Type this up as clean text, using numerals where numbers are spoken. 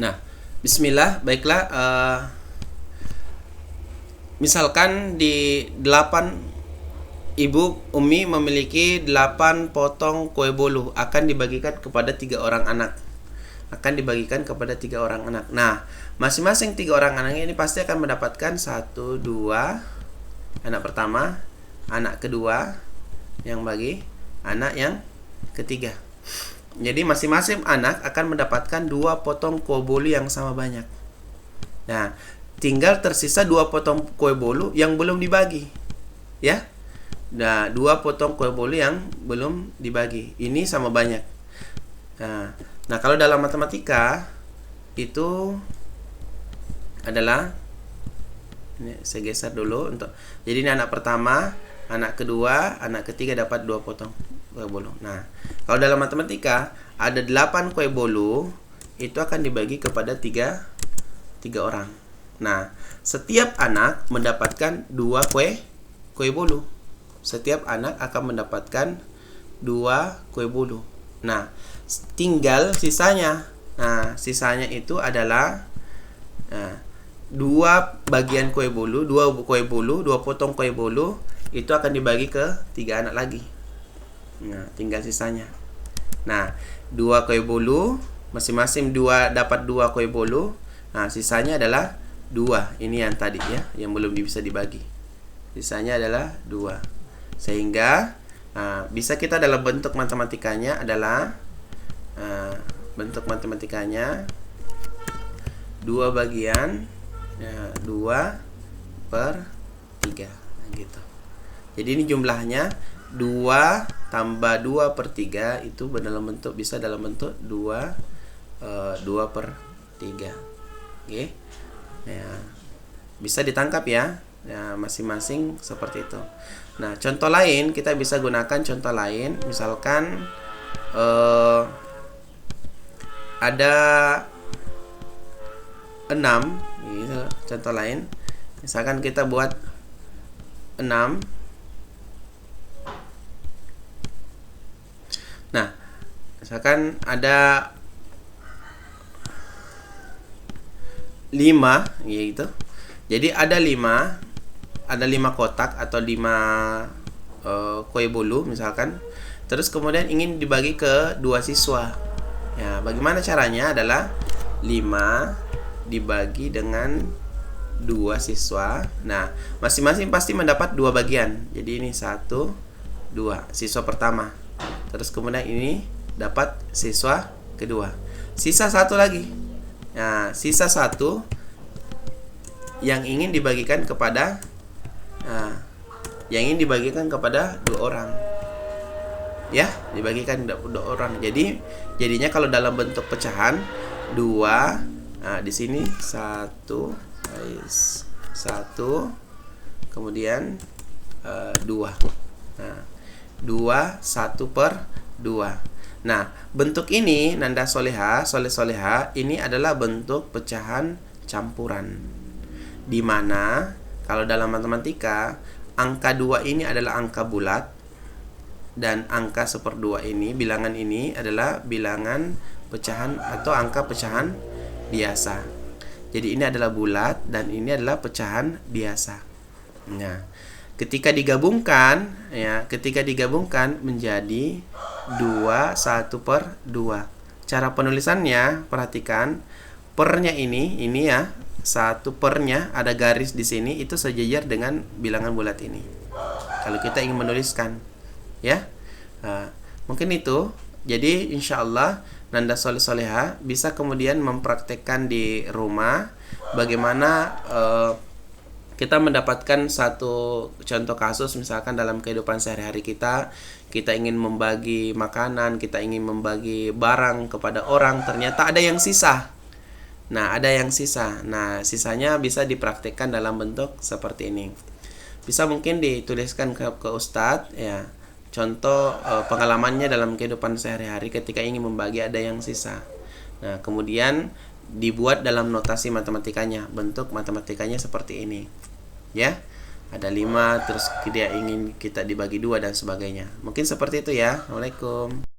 Nah, bismillah, baiklah. Misalkan di 8 ibu Umi memiliki 8 potong kue bolu, akan dibagikan kepada 3 orang anak. Nah, masing-masing 3 orang anak ini pasti akan mendapatkan 1, 2 anak pertama, anak kedua yang bagi anak yang ketiga. Jadi masing-masing anak akan mendapatkan 2 potong kue bolu yang sama banyak. Nah, tinggal tersisa 2 potong kue bolu yang belum dibagi. Ya. Nah, 2 potong kue bolu yang belum dibagi. Ini sama banyak. Nah, kalau dalam matematika itu adalah, ini saya geser dulu untuk. Jadi ini anak pertama, anak kedua, anak ketiga dapat 2 potong kue bolu. Nah, kalau dalam matematika ada 8 kue bolu, itu akan dibagi kepada 3 orang. Nah, setiap anak mendapatkan 2 kue bolu. Setiap anak akan mendapatkan 2 kue bolu. Nah, tinggal sisanya. Nah, sisanya itu adalah 2 bagian kue bolu, 2 potong kue bolu itu akan dibagi ke 3 anak lagi. Nah, tinggal sisanya. Nah, 2 kue bolu, masing-masing dapat 2 kue bolu. Nah, sisanya adalah 2. Ini yang tadi ya, yang belum bisa dibagi. Sisanya adalah 2. Sehingga bisa kita dalam bentuk matematikanya adalah 2 bagian 2/3 gitu. Jadi ini jumlahnya 2 tambah 2/3 itu bisa dalam bentuk 2/3. Oke. Ya. Bisa ditangkap ya. Ya, masing-masing seperti itu. Nah, contoh lain kita bisa gunakan contoh lain. Misalkan ada 6 gitu. Contoh lain. Misalkan kita buat 6. Nah, misalkan ada 5 gitu. Jadi ada 5 kotak atau 5 kue bolu misalkan. Terus kemudian ingin dibagi ke 2 siswa. Ya, bagaimana caranya adalah 5 dibagi dengan 2 siswa. Nah, masing-masing pasti mendapat 2 bagian. Jadi ini 1, 2 siswa pertama. Terus kemudian ini dapat siswa kedua. Sisa 1 lagi. Nah, sisa 1 yang ingin dibagikan kepada 2 orang. Ya, dibagikan 2 orang. Jadinya kalau dalam bentuk pecahan 2, di sini 1 kemudian 2. Nah, 2 1/2. Nah, bentuk ini nanda soleh ini adalah bentuk pecahan campuran. Di mana kalau dalam matematika angka 2 ini adalah angka bulat dan angka 1/2 ini, bilangan ini adalah bilangan pecahan atau angka pecahan biasa. Jadi ini adalah bulat dan ini adalah pecahan biasa. Nah, ketika digabungkan menjadi 2 1/2. Cara penulisannya perhatikan, pernya ini ya, 1 pernya ada garis di sini, itu sejajar dengan bilangan bulat ini. Kalau kita ingin menuliskan, ya, mungkin itu. Jadi insyaallah Nanda Soleha bisa kemudian mempraktekkan di rumah bagaimana kita mendapatkan satu contoh kasus. Misalkan dalam kehidupan sehari-hari kita ingin membagi makanan, kita ingin membagi barang kepada orang, ternyata ada yang sisa. Nah, sisanya bisa dipraktikkan dalam bentuk seperti ini. Bisa mungkin dituliskan ke Ustadz ya. Contoh pengalamannya dalam kehidupan sehari-hari ketika ingin membagi ada yang sisa. Nah, kemudian dibuat dalam notasi matematikanya, bentuk matematikanya seperti ini. Ya. Ada 5, terus dia ingin kita dibagi 2 dan sebagainya. Mungkin seperti itu ya. Assalamualaikum.